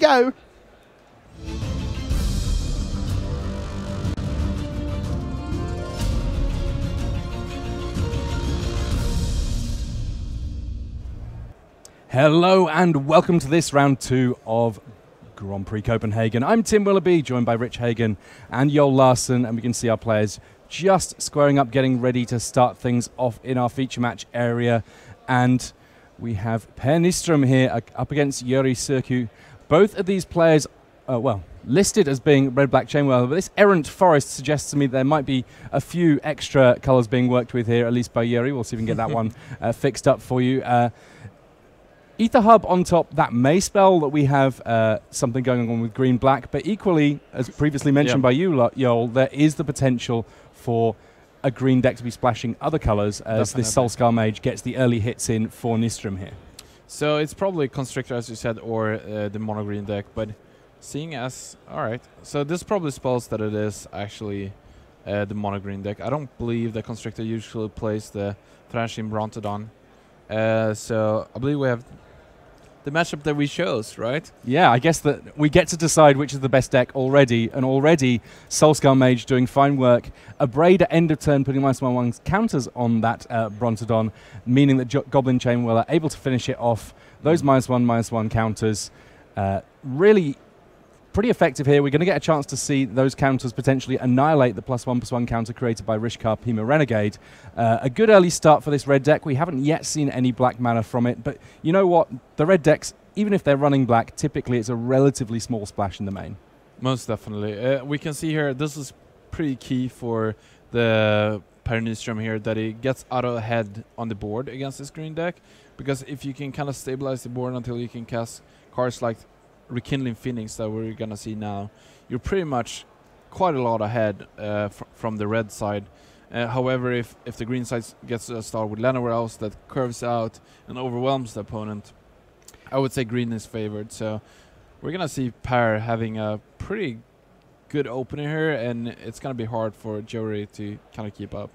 go. Hello and welcome to this round 2 of Grand Prix Copenhagen. I'm Tim Willoughby, joined by Rich Hagen and Joel Larsen, and we can see our players just squaring up, getting ready to start things off in our feature match area. And we have Per Nyström here up against Juri Sirku. Both of these players, listed as being red-black chainwhirler, but this errant forest suggests to me there might be a few extra colours being worked with here, at least by Juri. We'll see if we can get that one fixed up for you. Ether Hub on top, that may spell that we have something going on with green-black, but equally, as previously mentioned by you, Joel, there is the potential for a green deck to be splashing other colours as this Soulscar Mage gets the early hits in for Nyström here. So it's probably Constrictor, as you said, or the mono-green deck, but seeing as... Alright, so this probably spells that it is actually the mono-green deck. I don't believe the Constrictor usually plays the Thrashing Brontodon. So I believe we have the matchup that we chose, right? Yeah, I guess that we get to decide which is the best deck already, and already Soulscar Mage doing fine work. A Braid at end of turn putting -1/1 counters on that Brontodon, meaning that Goblin Chainwhirler are able to finish it off. Those -1/1 counters really pretty effective here. We're going to get a chance to see those counters potentially annihilate the +1/+1 counter created by Rishkar Pima Renegade. A good early start for this red deck. We haven't yet seen any black mana from it, but you know what? The red decks, even if they're running black, typically it's a relatively small splash in the main. Most definitely. We can see here, this is pretty key for the Per Nyström here, that he gets out ahead on the board against this green deck, because if you can kind of stabilize the board until you can cast cards like Rekindling Phoenix that we're gonna see now, you're pretty much quite a lot ahead from the red side. However, if the green side gets a start with Llanowar that curves out and overwhelms the opponent, I would say green is favored. So we're gonna see Per having a pretty good opener here, and it's gonna be hard for Juri to kind of keep up.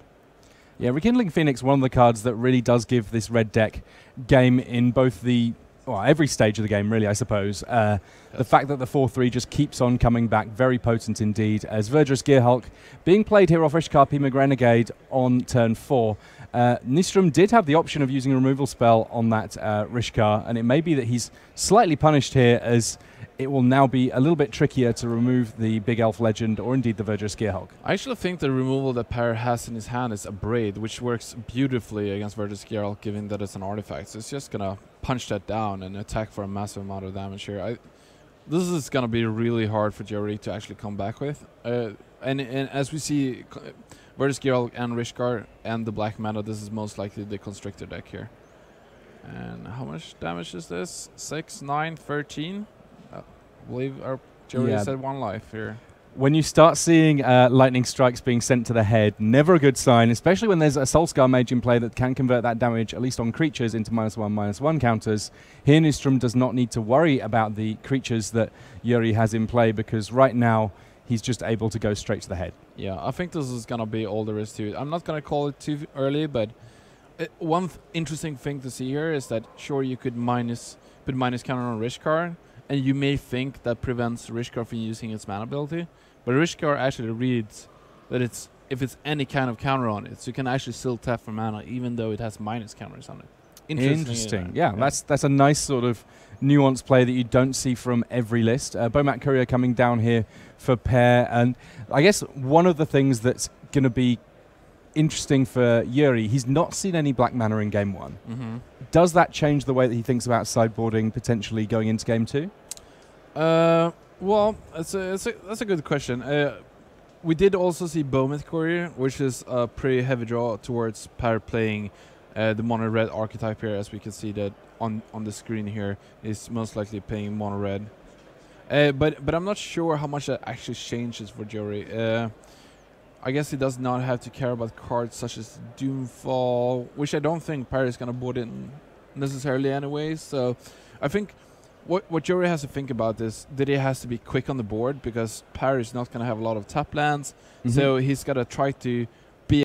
Yeah, Rekindling Phoenix, one of the cards that really does give this red deck game in both the every stage of the game, really, I suppose. The fact that the 4/3 just keeps on coming back, very potent indeed. As Verdurous Gearhulk being played here off Rishkar Pima Renegade on turn 4. Nyström did have the option of using a removal spell on that Rishkar, and it may be that he's slightly punished here, as it will now be a little bit trickier to remove the Big Elf Legend or indeed the Verdurous Gearhulk. I actually think the removal that Per has in his hand is a Braid, which works beautifully against Verdurous Gearhulk, given that it's an artifact. So it's just going to punch that down and attack for a massive amount of damage here. This is going to be really hard for Juri to actually come back with. And as we see, Verdurous Gearhulk and Rishkar and the black mana, this is most likely the Constrictor deck here. And how much damage is this? 6, 9, 13? I believe our Juri said 1 life here. When you start seeing lightning strikes being sent to the head, never a good sign, especially when there's a Soulscar Mage in play that can convert that damage, at least on creatures, into -1/-1 counters. Here Nyström does not need to worry about the creatures that Juri has in play, because right now he's just able to go straight to the head. Yeah, I think this is going to be all there is to it. I'm not going to call it too early, but one interesting thing to see here is that, sure, you could put minus counter on Rishkar, and you may think that prevents Rishkar from using its mana ability. But Rishkar actually reads that if it's any kind of counter on it, so you can actually still tap for mana even though it has minus counters on it. Interesting. Yeah, that's a nice sort of nuanced play that you don't see from every list. Bomat Courier coming down here for Per, and I guess one of the things that's going to be interesting for Juri, he's not seen any black mana in game 1. Does that change the way that he thinks about sideboarding potentially going into game 2? Well, that's a good question. We did also see Bomat Courier, which is a pretty heavy draw towards Per playing the mono red archetype here, as we can see that on the screen here is most likely playing mono red. But I'm not sure how much that actually changes for Juri. I guess he does not have to care about cards such as Doomfall, which I don't think Per is going to board in necessarily anyway. So I think what Juri has to think about is that he has to be quick on the board, because Per is not going to have a lot of tap lands. So he's got to try to